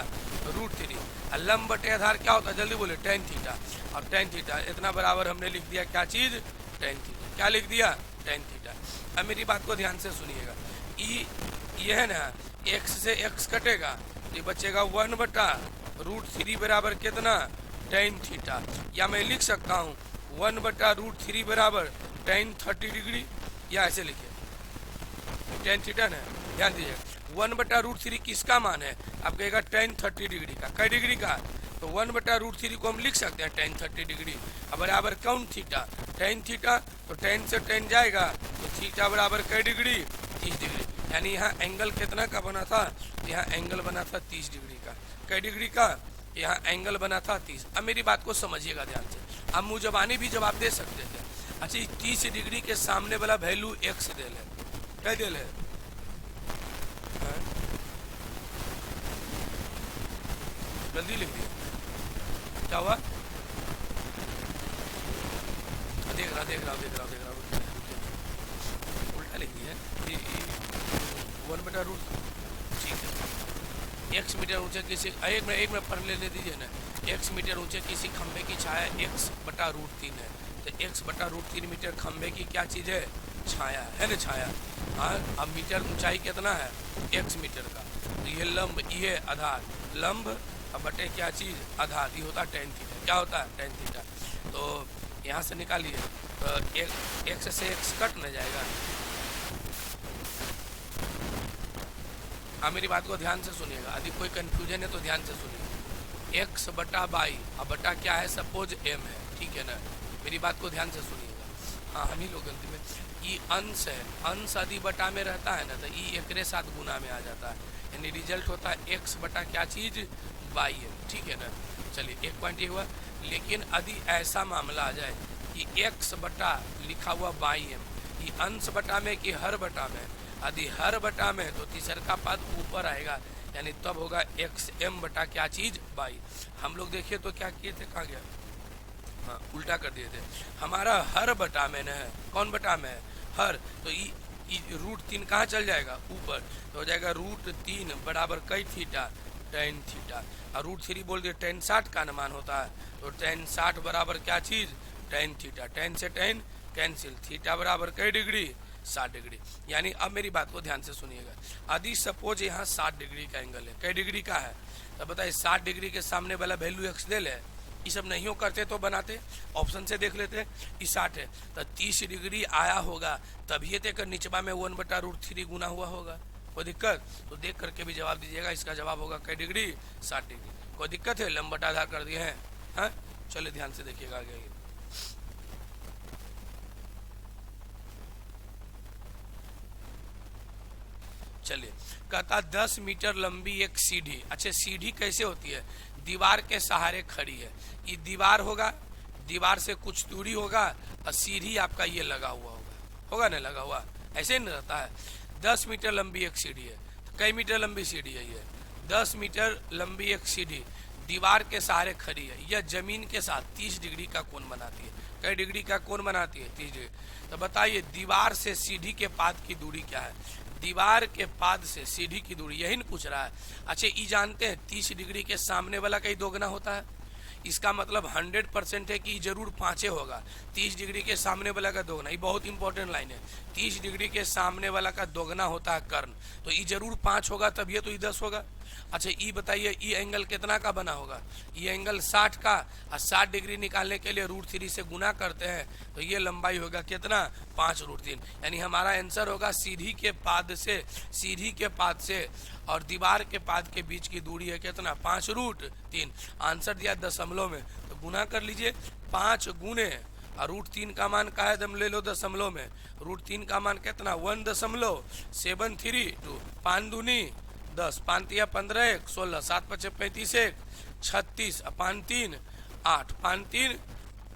√3। लंब बटे आधार क्या होता है? जल्दी बोले, tan थीटा। और tan थीटा इतना बराबर हमने लिख दिया क्या चीज? tan theta. क्या लिख दिया? tan theta. अब मेरी बात को ध्यान से सुनिएगा, ये है ना, x से x कटेगा, ये बचेगा 1 बटा √3 बराबर कितना? tan theta. या मैं लिख सकता हूँ 1 बटा √3 बराबर tan 30 डिग्री, या ऐसे लिखिए tan थीटा ना। ध्यान दीजिएगा, 1 बटा √3 किसका मान है? आप कहेगा tan 30 डिग्री का। कई डिग्री का? तो 1 बटा √3 को हम लिख सकते हैं tan 30 डिग्री। अब बराबर कौन? थीटा। tan थीटा, तो tan से tan जाएगा, तो थीटा बराबर कई डिग्री? 30 डिग्री। यानी यहाँ एंगल कितना का बना था? यहाँ एंगल बना था 30 डिग्री का। कई डिग्री का? यहाँ एंगल बना था 30। अब मेरी बात को समझिएगा ध्यान से, अब मुजबानी भी जवाब दे सकते थे। अच्छा, 30 डिग्री के सामने वाला वैल्यू x दे ले, क्या दे ले? जल्दी लिख दिया, क्या हुआ? देख रहा हूँ, उल्टा लिख दिया। 1 बटा √, ठीक है। x मीटर ऊंचे किसी, एक मिनट पढ़ लेने दीजिए ना। x मीटर ऊंचे किसी खंभे की छाया x बटा √3 है, तो x बटा √3 मीटर खंभे की क्या चीज है? छाया है ना, छाया। हाँ, अब मीटर ऊंचाई कितना है? x मीटर का। तो ये लंब, ये आधार, लंब अब बटे क्या चीज? आधार। ये होता है tan थीटा। क्या होता है? tan theta. तो यहाँ से निकालिए, तो x से x कट न जाएगा। हाँ, मेरी बात को ध्यान से सुनिएगा, यदि कोई कंफ्यूजन है तो ध्यान से सुनिएगा। x बटा बाई, अब बटा क्या है? सपोज m है, ठीक है ना, मेरी बात को ध्यान से सुनिएगा। हाँ, हम ही लोग गलती में, ई अंश है, अंश यदि बटा में रहता है ना तो ई एकरे साथ गुना में आ जाता है, यानी रिजल्ट होता है एक्स बटा क्या चीज, वाई है, ठीक है ना। चलिए एक पॉइंट ये हुआ। लेकिन यदि ऐसा मामला आ जाए कि एक्स बटा लिखा हुआ वाई एम, ये अंश बटा में कि हर बटा में, यदि हर बटा में तो तीसरा पद ऊपर आएगा, यानी तब होगा एक्स एम बटा क्या चीज, वाई। हम लोग देखिए तो क्या किए थे, कहाँ गया, हाँ उल्टा कर दिए थे। हमारा हर बटा में न है, कौन बटा में है, हर, तो रूट 3 कहाँ चल जाएगा, ऊपर, तो हो जाएगा रूट 3 बराबर कई थीटा, टेन थीटा। और रूट 3 बोल दिए टेन 60 का अनुमान होता है, तो टेन 60 बराबर क्या चीज, टेन थीटा, टेन से टेन कैंसिल, थीटा बराबर कई डिग्री, 60 डिग्री। यानी अब मेरी बात को ध्यान से सुनिएगा, यदि सपोज यहाँ 60 डिग्री का एंगल है, कई डिग्री का है, तो बताइए 60 डिग्री के सामने वाला वैल्यू एक्स ले ले, ये सब नहीं हो करते तो बनाते, ऑप्शन से देख लेते, ये 60 है तो 30 डिग्री आया होगा, तभी तक निचवा में 1/√3 गुना हुआ होगा। कोई दिक्कत, तो देख करके भी जवाब दीजिएगा। इसका जवाब होगा कई डिग्री, 60 डिग्री। कोई दिक्कत है, लंबा आधा कर दिए हैं, हाँ चलिए ध्यान से देखिएगा आगे। चलिए, कहता 10 मीटर लंबी एक सीढ़ी, अच्छा सीढ़ी कैसे होती है, दीवार के सहारे खड़ी है, ये दीवार होगा, दीवार से कुछ दूरी होगा और सीढ़ी आपका ये लगा हुआ होगा ना, लगा हुआ ऐसे नहीं रहता है। 10 मीटर लंबी एक सीढ़ी है, तो कई मीटर लंबी सीढ़ी है ये, 10 मीटर लंबी एक सीढ़ी दीवार के सहारे खड़ी है, यह जमीन के साथ 30 डिग्री का कोण बनाती है। कई डिग्री का कोण बनाती है, 30 डिग्री। तो बताइए दीवार से सीढ़ी के पाद की दूरी क्या है, दीवार के पाद से सीढ़ी की दूरी, यही नहीं पूछ रहा है। अच्छा ये जानते हैं 30 डिग्री के सामने वाला का ही दोगुना होता है, इसका मतलब 100% है कि जरूर 5 होगा। 30 डिग्री के सामने वाला का दोगुना, ये बहुत इंपॉर्टेंट लाइन है, 30 डिग्री के सामने वाला का दोगुना होता है कर्ण, तो ये जरूर 5 होगा, तब ये तो ये 10 होगा। अच्छा ये बताइए ये एंगल कितना का बना होगा, ये एंगल 60 का, और 60 डिग्री निकालने के लिए √3 से गुना करते हैं, तो ये लंबाई होगा कितना, 5√3। यानी हमारा आंसर होगा सीढ़ी के पाद से, सीढ़ी के पाद से और दीवार के पाद के बीच की दूरी है कितना, 5√3। आंसर दिया दशमलव में, तो गुना कर लीजिए, 5 गुने और √3 का मान का है, दम ले लो दशमलव में, √3 का मान कितना 1.732, 5 दूनी 10, 5 तिया 15, 1 16, 7 5 35, 1 36, 5 3 8, 5 3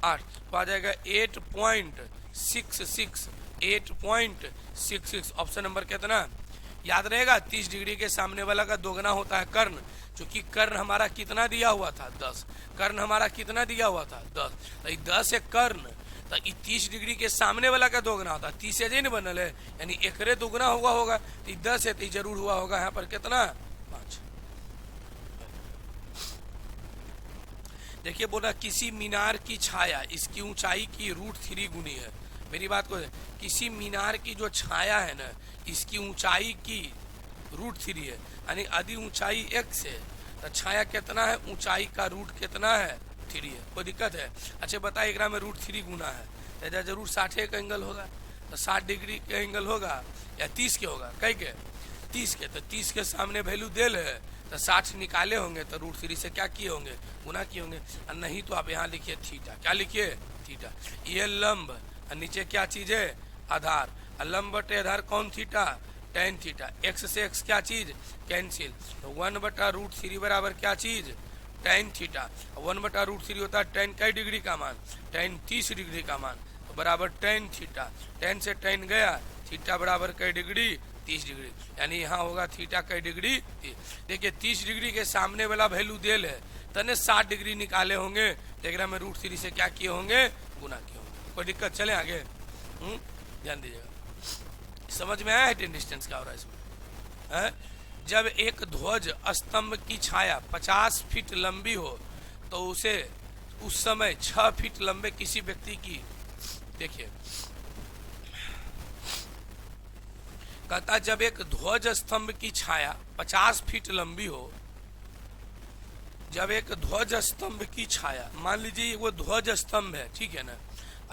8, तो आ जाएगा 8.66, 8.66। ऑप्शन नंबर कितना याद रहेगा, 30 डिग्री के सामने वाला का दोगुना होता है कर्ण, क्योंकि कर्ण हमारा कितना दिया हुआ था 10, कर्ण हमारा कितना दिया हुआ था 10, तो 10 है कर्ण, तो 30 डिग्री के सामने वाला का दोगुना होता है, 30 से नहीं बनल है, यानी एकरे दोगुना हुआ होगा, तो 10 है तो जरूर हुआ होगा यहाँ पर कितना 5। देखिए बोला किसी मीनार की छाया इसकी ऊंचाई की √3 गुनी है। मेरी बात को, किसी मीनार की जो छाया है ना इसकी ऊंचाई की √3 है, यानी यदि ऊंचाई x है तो छाया कितना है, ऊंचाई का रूट कितना है 3 है। कोई दिक्कत है, अच्छा बताइए एक में √3 गुना है तो जरूर 60 का एंगल होगा, तो 60 डिग्री का एंगल होगा या 30 के होगा, कई के 30 के, तो 30 के सामने वैल्यू दे ले तो 60 निकाले होंगे, तो √3 से क्या किए होंगे, गुना किए होंगे, और नहीं तो आप यहाँ लिखिए थीटा, क्या लिखिए थीटा, ये लंब और नीचे क्या चीज है आधार, लंब बटे आधार कौन थीटा, टेन थीटा, एक्स से एक्स क्या चीज कैंसिल, तो 1/√3 बराबर क्या चीज टेन थीटा, 1/√3 होता है टेन कई डिग्री का मान, टेन 30 डिग्री का मान, तो बराबर टेन थीटा, टेन से टेन गया, थीटा बराबर कई डिग्री 30 डिग्री, यानी यहाँ होगा थीटा कई डिग्री 30। देखिए 30 डिग्री के सामने वाला वैल्यू देल है, तने 60 डिग्री निकाले होंगे, लेकिन में √3 से क्या किए होंगे, गुना किए होंगे। कोई दिक्कत, चले आगे, ध्यान दीजिएगा। समझ में आया है डिस्टेंस क्या हो रहा है इसमें, है? जब एक ध्वज स्तंभ की छाया 50 फीट लंबी हो तो उसे उस समय 6 फीट लंबे किसी व्यक्ति की, देखिए कहता जब एक ध्वज स्तंभ की छाया 50 फीट लंबी हो, जब एक ध्वज स्तंभ की छाया, मान लीजिए वो ध्वज स्तंभ है, ठीक है ना,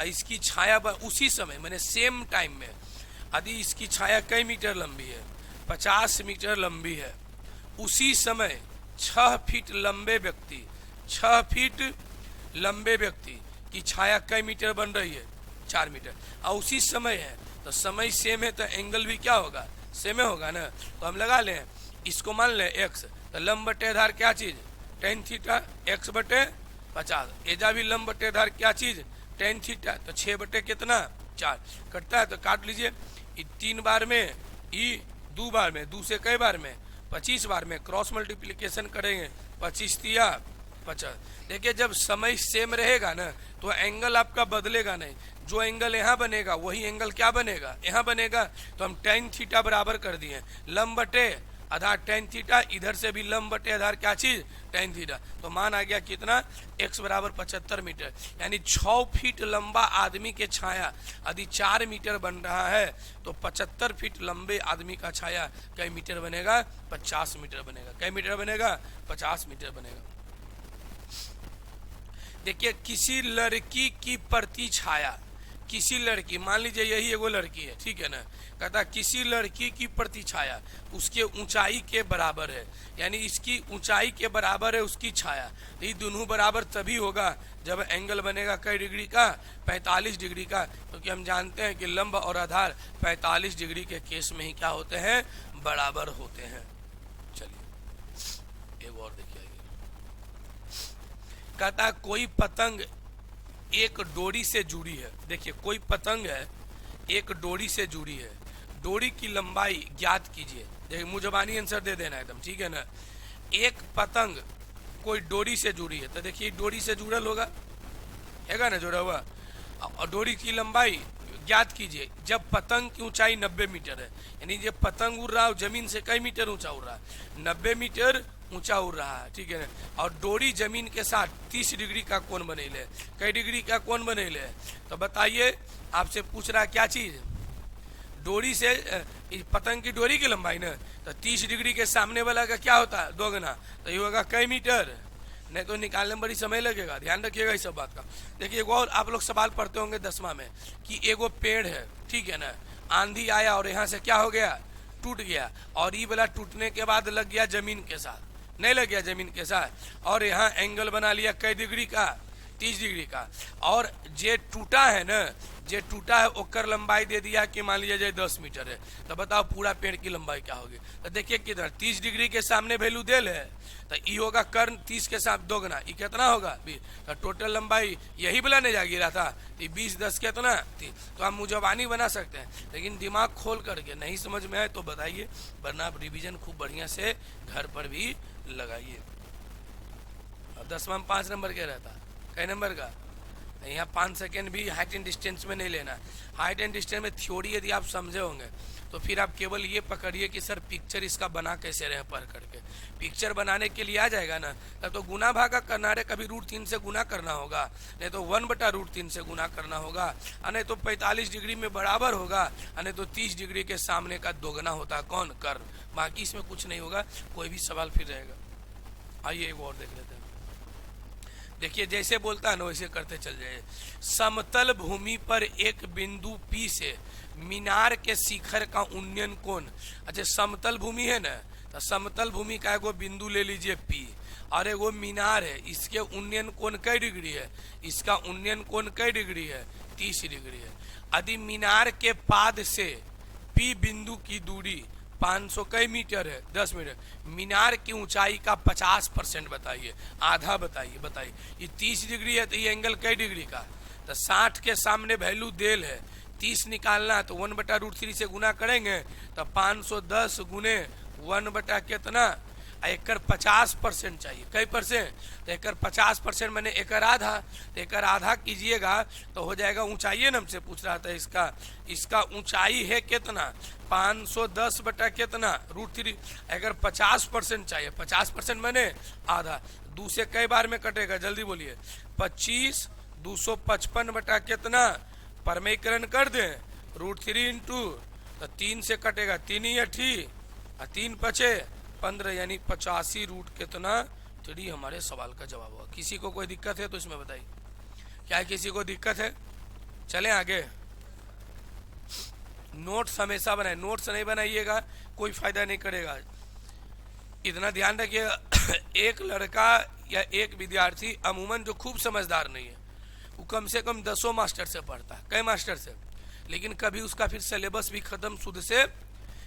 इसकी छाया उसी समय मैंने सेम टाइम में, यदि इसकी छाया कई मीटर लंबी है, 50 मीटर लंबी है, उसी समय 6 फीट लंबे व्यक्ति, 6 फीट लंबे व्यक्ति कि छाया कई मीटर बन रही है, 4 मीटर, और उसी समय है तो समय सेम है तो एंगल भी क्या होगा, सेम होगा ना। तो हम लगा लें, इसको मान लें x, तो लंब बटे आधार क्या चीज, टेन थीटा, x बटे 50, एजा भी लंब बटे आधार क्या चीज, टेन थीटा, तो 6 बटे कितना 4 कटता है, तो काट लीजिए। 3 बार में, ई 2 बार में, 2 से कई बार में 25 बार में, क्रॉस मल्टीप्लिकेशन करेंगे, 25 तिया 50। देखिए जब समय सेम रहेगा ना तो एंगल आपका बदलेगा नहीं, जो एंगल यहाँ बनेगा वही एंगल क्या बनेगा, यहाँ बनेगा। तो हम टेन थीटा बराबर कर दिए लंब बटे आधार टेन थीटा, इधर से भी लंब बटे आधार क्या चीज, टेन थीटा। तो मान आ गया कितना, x बराबर 75 मीटर, यानी 6 फीट लंबा आदमी के छाया यदि 4 मीटर बन रहा है तो 75 फीट लंबे आदमी का छाया कई मीटर बनेगा, 50 मीटर बनेगा। कई मीटर बनेगा, 50 मीटर बनेगा। देखिए किसी लड़की की प्रति छाया, किसी लड़की, मान लीजिए यही एगो लड़की है, ठीक है ना, कहता किसी लड़की की प्रति छाया उसके ऊंचाई के बराबर है, यानी इसकी ऊंचाई के बराबर है उसकी छाया। तो ये दोनों बराबर तभी होगा जब एंगल बनेगा कई डिग्री का, 45 डिग्री का, क्योंकि तो हम जानते हैं कि लंब और आधार 45 डिग्री के केस में ही क्या होते हैं, बराबर होते हैं। चलिए एक और देखिए, कहता कोई पतंग एक डोरी से जुड़ी है। देखिए कोई पतंग है एक डोरी से जुड़ी है, डोरी की लंबाई ज्ञात कीजिए। देखिए मुझबानी आंसर दे देना एकदम, ठीक है ना। एक पतंग कोई डोरी से जुड़ी है, तो देखिए डोरी से जुड़ल होगा, हैगा ना जुड़ा हुआ, और डोरी की लंबाई ज्ञात कीजिए। जब पतंग की ऊंचाई 90 मीटर है, यानी जब पतंग उड़ रहा है जमीन से कई मीटर ऊंचा उड़ रहा है, 90 मीटर ऊंचा उड़ रहा है, ठीक है ना। और डोरी जमीन के साथ 30 डिग्री का कोण बनेले, कई डिग्री का कोण बनेले। तो बताइए, आपसे पूछ रहा क्या चीज, डोरी से पतंग की डोरी की लंबाई ना, तो 30 डिग्री के सामने वाला का क्या होता है, दोगुना, तो ये होगा कई मीटर, नहीं तो निकालने में बड़ी समय लगेगा, ध्यान रखिएगा इस सब बात का। देखिए एक और आप लोग सवाल पढ़ते होंगे 10वां में कि एगो पेड़ है, ठीक है ना, आंधी आया और यहाँ से क्या हो गया, टूट गया, और ये वाला टूटने के बाद लग गया जमीन के साथ, नहीं लग गया जमीन के साथ, और यहाँ एंगल बना लिया कई डिग्री का, 30 डिग्री का, और जे टूटा है ना, जे टूटा है ओकर लंबाई दे दिया कि मान लीजिए 10 मीटर है, तो बताओ पूरा पेड़ की लंबाई क्या होगी। तो देखिए किधर 30 डिग्री के सामने वैल्यू देल है, तो ई होगा कर्ण 30 के साथ दोगुना, ई कितना होगा 20, तो टोटल लंबाई यही वाला नहीं जा गिरा था, तो 20 10 कितना 30। तो आप मुझबानी बना सकते हैं, लेकिन दिमाग खोल करके नहीं समझ में आए तो बताइए, वरना आप रिविजन खूब बढ़िया से घर पर भी लगाइए। और 10वां में 5 नंबर क्या रहता, कई नंबर का, यहाँ 5 सेकेंड भी हाइट एंड डिस्टेंस में नहीं लेना। हाइट एंड डिस्टेंस में थ्योरी यदि आप समझे होंगे तो फिर आप केवल ये पकड़िए कि सर पिक्चर इसका बना कैसे रहे, पढ़ करके पिक्चर बनाने के लिए आ जाएगा ना, तब तो गुना भागा करना है, कभी √3 से गुना करना होगा, नहीं तो 1/√3 से गुना करना होगा, और नहीं तो 45 डिग्री में बराबर होगा, और नहीं तो 30 डिग्री के सामने का दोगुना होता है कौन, कर्ण। बाकी इसमें कुछ नहीं होगा, कोई भी सवाल फिर रहेगा। आइए एक और देख लेते हैं। देखिए जैसे बोलता है ना वैसे करते चल जाइए। समतल भूमि पर एक बिंदु P से मीनार के शिखर का उन्नयन कोण, अच्छा समतल भूमि है ना, तो समतल भूमि का एगो बिंदु ले लीजिए P, और एगो मीनार है, इसके उन्नयन कोण कई डिग्री है, इसका उन्नयन कोण कई डिग्री है, 30 डिग्री है। यदि मीनार के पाद से P बिंदु की दूरी 500 कई मीटर है, 10 मीटर, मीनार की ऊंचाई का 50% बताइए, आधा बताइए। ये 30 डिग्री है तो ये एंगल कई डिग्री का, तो 60 के सामने वैल्यू देल है, 30 निकालना है तो 1/√3 से गुना करेंगे तो 510 गुने 1 कितना, एकर 50% चाहिए, कई परसेंट, तो एकर 50% मैंने एकर आधा, तो एकर आधा कीजिएगा तो हो जाएगा ऊंचाई है ना, हमसे पूछ रहा था इसका ऊंचाई है कितना, 510 बटा कितना √3, अगर 50% चाहिए, 50% मैंने आधा, 2 से कई बार में कटेगा, जल्दी बोलिए, 25, 255 बटा कितना, परमेकरण कर दें √3 इंटू, तो 3 से कटेगा 3 ही 8 और 3 बचे 15, यानी 85 रूट कितना 3 हमारे सवाल का जवाब हुआ। किसी को कोई दिक्कत है तो इसमें बताइए, क्या किसी को दिक्कत है, चलें आगे। नोट्स हमेशा बनाए, नोट्स नहीं बनाइएगा कोई फायदा नहीं करेगा। इतना ध्यान रखिएगा एक लड़का या एक विद्यार्थी अमूमन जो खूब समझदार नहीं है वो कम से कम 10 मास्टर से पढ़ता है, कई मास्टर से, लेकिन कभी उसका फिर सिलेबस भी खत्म शुद्ध से,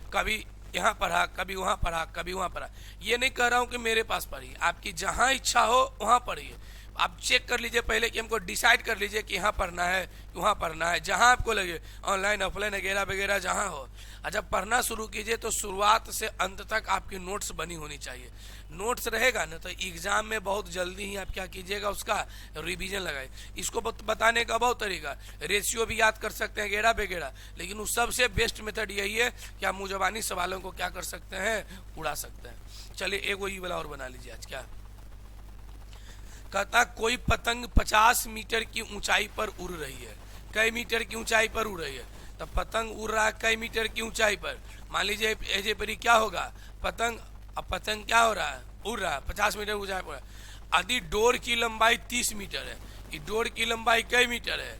कभी यहाँ पढ़ा, कभी वहाँ पढ़ा, कभी वहाँ पढ़ा। ये नहीं कह रहा हूँ कि मेरे पास पढ़िए, आपकी जहाँ इच्छा हो वहाँ पढ़िए। आप चेक कर लीजिए पहले कि हमको डिसाइड कर लीजिए कि यहाँ पढ़ना है, वहाँ पढ़ना है, जहाँ आपको लगे, ऑनलाइन ऑफलाइन वगैरह वगैरह जहाँ हो। और जब पढ़ना शुरू कीजिए तो शुरुआत से अंत तक आपकी नोट्स बनी होनी चाहिए। नोट्स रहेगा ना तो एग्जाम में बहुत जल्दी ही आप क्या कीजिएगा, उसका रिवीजन लगाए। इसको बताने का बहुत तरीका, रेशियो भी याद कर सकते हैं वगैरह वगैरह, लेकिन उस सबसे बेस्ट मेथड यही है कि आप मुजबानी सवालों को क्या कर सकते हैं, उड़ा सकते हैं। चलिए एक वो वाला और बना लीजिए आज। क्या कहता, कोई पतंग 50 मीटर की ऊंचाई पर उड़ रही है। कई मीटर की ऊंचाई पर उड़ रही है, तब पतंग उड़ रहा है कई मीटर की ऊंचाई पर। मान लीजिए एजे पर क्या होगा, पतंग, अब पतंग क्या हो रहा है, उड़ रहा है 50 मीटर ऊंचाई पर। यदि डोर की लंबाई 30 मीटर है, ये डोर की लंबाई कई मीटर है,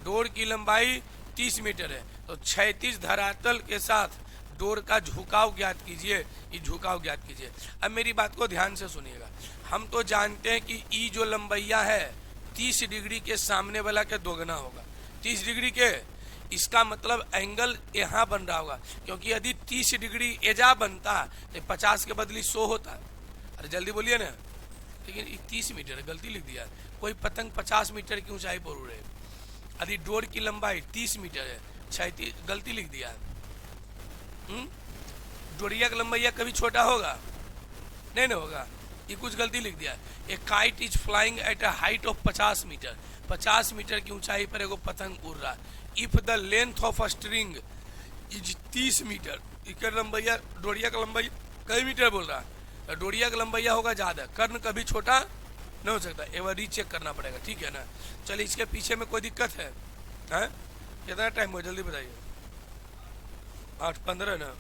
डोर की लंबाई 30 मीटर है, तो 36 धरातल के साथ डोर का झुकाव ज्ञात कीजिए। ये झुकाव ज्ञात कीजिए। अब मेरी बात को ध्यान से सुनिएगा। हम तो जानते हैं कि ई जो लंबैया है 30 डिग्री के सामने वाला के दोगुना होगा, 30 डिग्री के। इसका मतलब एंगल यहाँ बन रहा होगा, क्योंकि यदि 30 डिग्री एजा बनता तो 50 के बदली 100 होता। अरे जल्दी बोलिए ना, लेकिन 30 मीटर गलती लिख दिया। कोई पतंग 50 मीटर की ऊंचाई पर उड़े, यदि डोर की लंबाई 30 मीटर है, 36 गलती लिख दिया। डोरिया का लंबाई कभी छोटा होगा नहीं ना होगा, ये कुछ गलती लिख दिया। A kite is flying at a height of 50 metre, 50 metre की ऊंचाई पर एगो पतंग उड़ रहा। If the length of a string is 30 metre, इसका लंबाई, डोरिया का लंबाई कई मीटर बोल रहा है, डोरिया का लंबाई होगा ज्यादा, कर्ण कभी छोटा नहीं हो सकता। एक बार रीचेक करना पड़ेगा, ठीक है ना। चलिए इसके पीछे में कोई दिक्कत है? कितना टाइम हो, जल्दी बताइए। 8:15 ना।